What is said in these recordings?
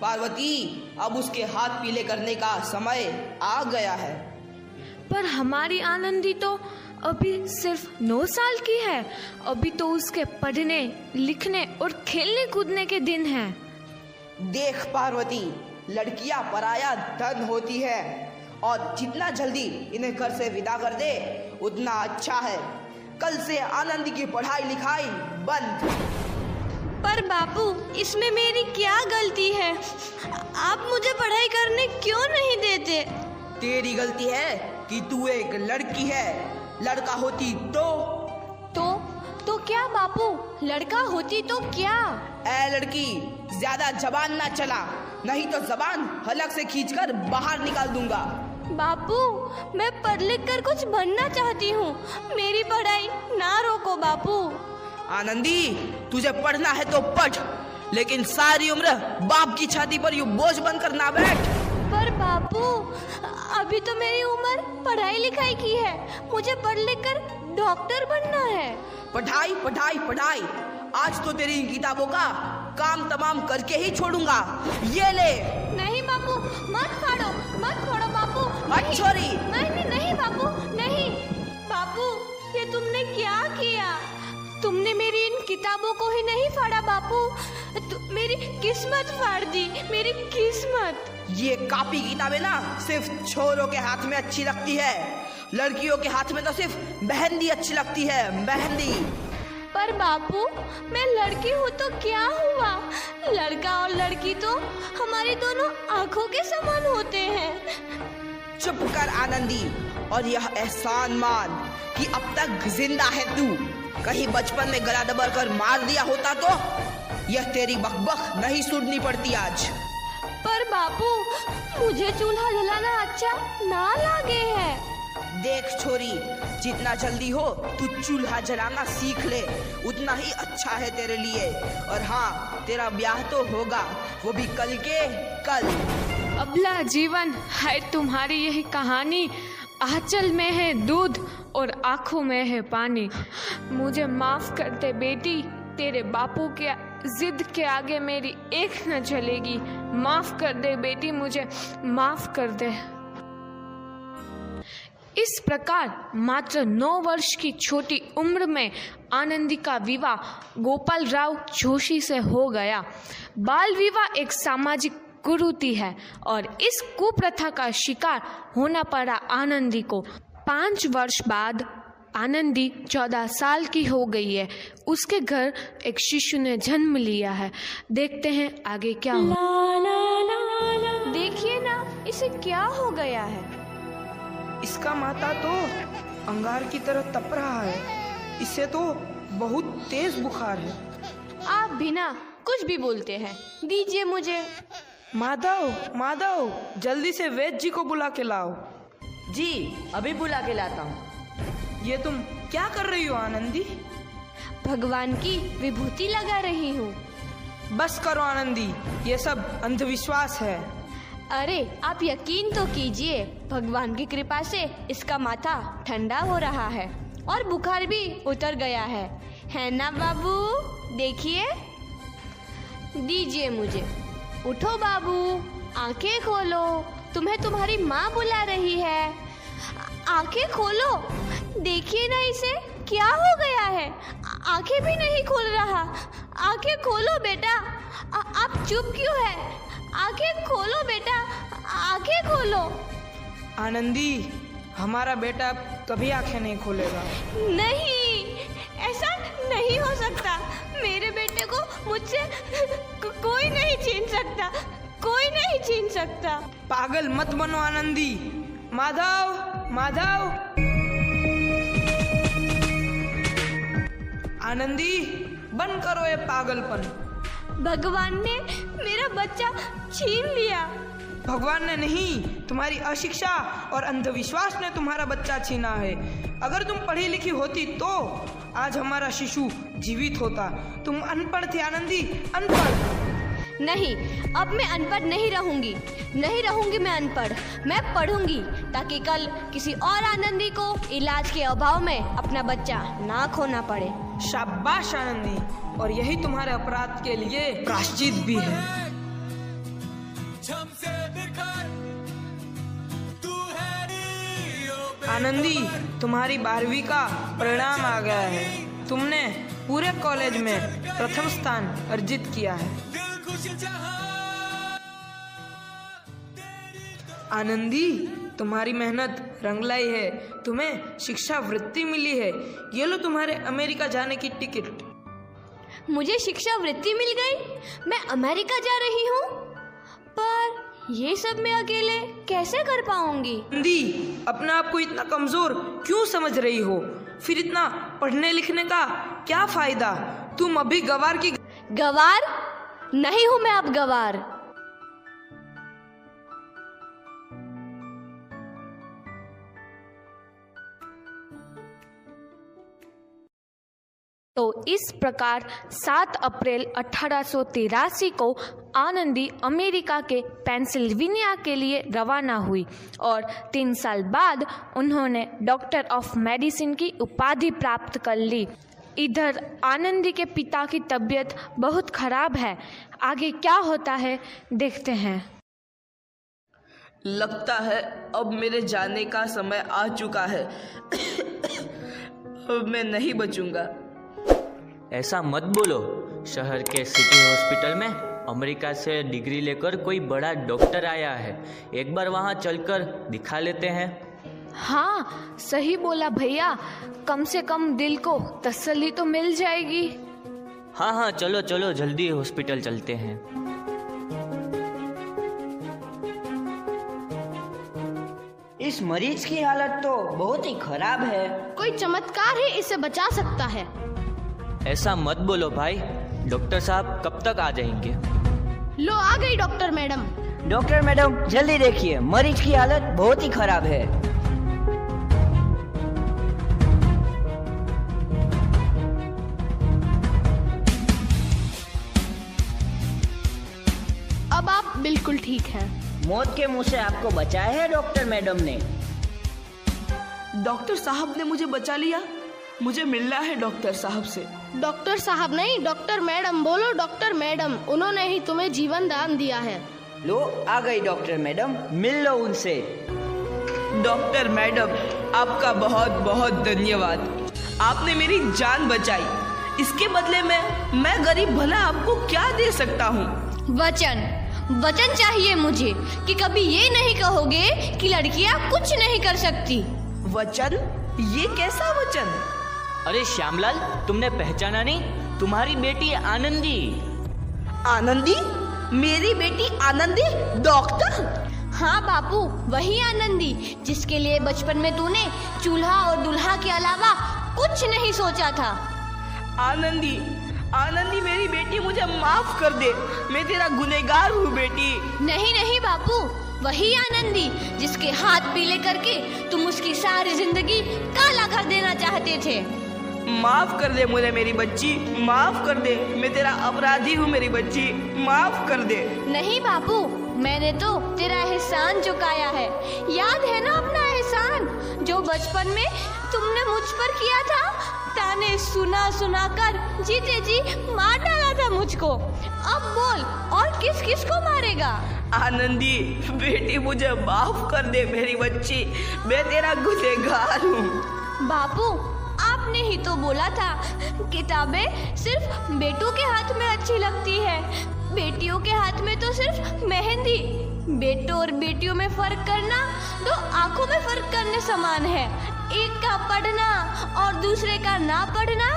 पार्वती, अब उसके हाथ पीले करने का समय आ गया है। पर हमारी आनंदी तो अभी सिर्फ 9 साल की है। अभी तो उसके पढ़ने, लिखने और खेलने कूदने के दिन हैं। देख पार्वती, लड़कियां पराया धन होती है और जितना जल्दी इन्हें घर से विदा कर दे उतना अच्छा है। कल से आनंदी की पढ़ाई लिखाई बंद। पर बापू, इसमें मेरी क्या गलती है? आप मुझे पढ़ाई करने क्यों नहीं देते? तेरी गलती है कि तू एक लड़की है। लड़का होती तो क्या बापू? लड़का होती तो क्या? ए लड़की, ज्यादा जबान ना चला, नहीं तो जबान हलक से खींचकर बाहर निकाल दूंगा। बापू, मैं पढ़ लिख कर कुछ बनना चाहती हूँ। मेरी पढ़ाई ना रोको बापू। आनंदी, तुझे पढ़ना है तो पढ़, लेकिन सारी उम्र बाप की छाती पर यूं बोझ बनकर ना बैठ। पर बापू, अभी तो मेरी उम्र पढ़ाई लिखाई की है। मुझे पढ़ लिख कर डॉक्टर बनना है। पढ़ाई पढ़ाई पढ़ाई, आज तो तेरी इन किताबों का काम तमाम करके ही छोड़ूंगा। ये ले। नहीं बापू, मत फाड़ो बापू। हट छोरी। नहीं बापू, नहीं। बापू, ये तुमने क्या किया? तुमने मेरी इन किताबों को ही नहीं फाड़ा बापू, मेरी किस्मत फाड़ दी, मेरी किस्मत। ये कॉपी किताबें ना सिर्फ छोरों के हाथ में अच्छी लगती है, लड़कियों के हाथ में तो सिर्फ मेहंदी अच्छी लगती है, मेहंदी। पर बापू, मैं लड़की हूँ तो क्या हुआ? लड़का और लड़की तो हमारी दोनों आंखों के समान होते हैं। चुप कर आनंदी, और यह एहसान मान कि अब तक जिंदा है तू। कहीं बचपन में गला दबा कर मार दिया होता तो यह तेरी बकबक नहीं सुननी पड़ती आज। पर बापू, मुझे चूल्हा जलाना अच्छा ना लगे है। देख छोरी, जितना जल्दी हो तू चूल्हा जलाना सीख ले, उतना ही अच्छा है तेरे लिए। और हाँ, तेरा ब्याह तो होगा, वो भी कल के कल। अबला जीवन है तुम्हारी यही कहानी। आंचल में है दूध और आंखों में है पानी। मुझे माफ कर दे बेटी, तेरे बापू के जिद के आगे मेरी एक न चलेगी। माफ कर दे बेटी, मुझे माफ कर दे। इस प्रकार मात्र 9 वर्ष की छोटी उम्र में आनंदी का विवाह गोपाल राव जोशी से हो गया। बाल विवाह एक सामाजिक कुरीति है और इस कुप्रथा का शिकार होना पड़ा आनंदी को। 5 वर्ष बाद आनंदी 14 साल की हो गई है। उसके घर एक शिशु ने जन्म लिया है। देखते हैं आगे क्या हो। देखिए ना, इसे क्या हो गया है? इसका माथा तो अंगार की तरह तप रहा है। इसे तो बहुत तेज बुखार है। आप बिना कुछ भी बोलते हैं, दीजिए मुझे। माधव, जल्दी से वैद्य जी को बुला के लाओ। जी, अभी बुला के लाता हूँ। ये तुम क्या कर रही हो आनंदी? भगवान की विभूति लगा रही हूँ। बस करो आनंदी, ये सब अंधविश्वास है। अरे आप यकीन तो कीजिए, भगवान की कृपा से इसका माथा ठंडा हो रहा है और बुखार भी उतर गया है ना बाबू? देखिए, दीजिए मुझे। उठो बाबू, आंखें खोलो, तुम्हें तुम्हारी माँ बुला रही है। आंखें खोलो, देखिए ना इसे क्या हो गया है। आंखें भी नहीं खोल रहा। आंखें खोलो बेटा। आप चुप क्यों है? आंखें खोलो बेटा, आंखें खोलो। आनंदी, हमारा बेटा कभी आंखें नहीं खोलेगा। नहीं, ऐसा नहीं हो सकता। मेरे बेटे को मुझसे कोई नहीं छीन सकता, कोई नहीं छीन सकता। पागल मत बनो आनंदी। माधव, आनंदी, बंद करो ये पागलपन। भगवान ने मेरा बच्चा छीन लिया। भगवान ने नहीं, तुम्हारी अशिक्षा और अंधविश्वास ने तुम्हारा बच्चा छीना है। अगर तुम पढ़ी लिखी होती तो आज हमारा शिशु जीवित होता। तुम अनपढ़ थी आनंदी, अनपढ़। नहीं, अब मैं अनपढ़ नहीं रहूंगी मैं अनपढ़। मैं पढ़ूंगी ताकि कल किसी और आनंदी को इलाज के अभाव में अपना बच्चा ना खोना पड़े। शाबाश आनंदी, और यही तुम्हारे अपराध के लिए प्रायश्चित भी है। आनंदी, तुम्हारी 12वीं का परिणाम आ गया है। तुमने पूरे कॉलेज में प्रथम स्थान अर्जित किया है। आनंदी, तुम्हारी मेहनत रंग लाई है। तुम्हें शिक्षा वृत्ति मिली है। ये लो तुम्हारे अमेरिका जाने की टिकट। मुझे शिक्षा वृत्ति मिल गई, मैं अमेरिका जा रही हूँ। पर ये सब मैं अकेले कैसे कर पाऊंगी? आनंदी, अपने आप को इतना कमजोर क्यों समझ रही हो? फिर इतना पढ़ने लिखने का क्या फायदा? तुम अभी गवार की गवार नहीं हूँ मैं अब गवार। तो इस प्रकार 7 अप्रैल 1883 को आनंदी अमेरिका के पेंसिल्वेनिया के लिए रवाना हुई और 3 साल बाद उन्होंने डॉक्टर ऑफ मेडिसिन की उपाधि प्राप्त कर ली। इधर आनंदी के पिता की तबीयत बहुत खराब है। आगे क्या होता है देखते हैं। लगता है अब मेरे जाने का समय आ चुका है। अब मैं नहीं बचूंगा। ऐसा मत बोलो। शहर के सिटी हॉस्पिटल में अमेरिका से डिग्री लेकर कोई बड़ा डॉक्टर आया है। एक बार वहाँ चलकर दिखा लेते हैं। हाँ, सही बोला भैया। कम से कम दिल को तसल्ली तो मिल जाएगी। हाँ, चलो चलो जल्दी हॉस्पिटल चलते हैं। इस मरीज की हालत तो बहुत ही खराब है। कोई चमत्कार ही इसे बचा सकता है। ऐसा मत बोलो भाई। डॉक्टर साहब कब तक आ जाएंगे? लो आ गई डॉक्टर मैडम। डॉक्टर मैडम जल्दी देखिए, मरीज की हालत बहुत ही खराब है। अब आप बिल्कुल ठीक हैं। मौत के मुंह से आपको बचाया है डॉक्टर मैडम ने। डॉक्टर साहब ने मुझे बचा लिया। मुझे मिलना है डॉक्टर साहब से। डॉक्टर साहब नहीं, डॉक्टर मैडम बोलो। डॉक्टर मैडम, उन्होंने ही तुम्हें जीवन दान दिया है। लो आ गई डॉक्टर मैडम, मिल लो उनसे। डॉक्टर मैडम, आपका बहुत बहुत धन्यवाद। आपने मेरी जान बचाई। इसके बदले में मैं गरीब भला आपको क्या दे सकता हूँ? वचन चाहिए मुझे कि कभी ये नहीं कहोगे कि लड़कियाँ कुछ नहीं कर सकती। वचन? ये कैसा वचन? अरे श्यामलाल, तुमने पहचाना नहीं? तुम्हारी बेटी आनंदी। आनंदी? मेरी बेटी आनंदी? डॉक्टर? हाँ बापू, वही आनंदी जिसके लिए बचपन में तूने चूल्हा और दूल्हा के अलावा कुछ नहीं सोचा था। आनंदी, आनंदी मेरी बेटी, मुझे माफ कर दे। मैं तेरा गुनहगार हूँ बेटी। नहीं बापू, वही आनंदी जिसके हाथ पीले करके तुम उसकी सारी जिंदगी काला कर देना चाहते थे। माफ कर दे मुझे मेरी बच्ची, माफ कर दे। मैं तेरा अपराधी हूँ मेरी बच्ची, माफ कर दे। नहीं बापू, मैंने तो तेरा एहसान चुकाया है। याद है ना अपना एहसान जो बचपन में तुमने मुझ पर किया था? ताने सुना कर जीते जी मार डाला था मुझको। अब बोल, और किस किस को मारेगा? आनंदी बेटी, मुझे माफ कर दे मेरी बच्ची। मैं तेरा गुनहगार हूँ। बापू, आपने ही तो बोला था किताबें सिर्फ बेटों के हाथ में अच्छी लगती है, बेटियों के हाथ में तो सिर्फ मेहंदी। बेटों और बेटियों में फर्क करना दो आंखों में फर्क करने समान है। एक का पढ़ना और दूसरे का ना पढ़ना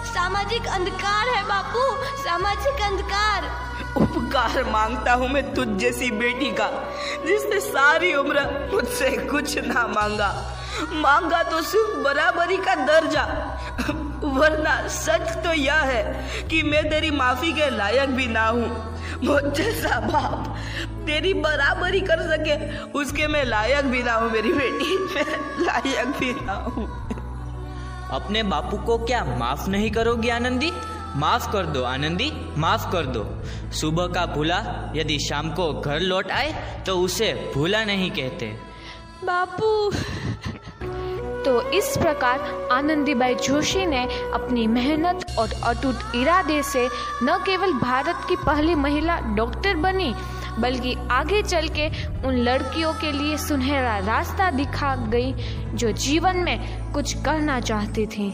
सामाजिक अंधकार है बापू, सामाजिक अंधकार। उपकार मांगता हूँ मैं तुझ जैसी बेटी का, जिसने सारी उम्र मुझसे कुछ ना मांगा तो सिर्फ बराबरी का दर्जा। वरना सच तो यह है कि मैं तेरी माफी के लायक भी ना हूँ। मुझ जैसा बाप तेरी बराबरी कर सके उसके मैं लायक भी ना हूँ मेरी बेटी, मैं लायक भी ना हूँ। अपने बापू को क्या माफ नहीं करोगी आनंदी? माफ कर दो आनंदी, माफ कर दो। सुबह का भूला यदि शाम को घर लौट आए तो उसे भूला नहीं कहते। बापू। तो इस प्रकार आनंदीबाई जोशी ने अपनी मेहनत और अटूट इरादे से न केवल भारत की पहली महिला डॉक्टर बनी बल्कि आगे चल के उन लड़कियों के लिए सुनहरा रास्ता दिखा गई जो जीवन में कुछ करना चाहती थीं।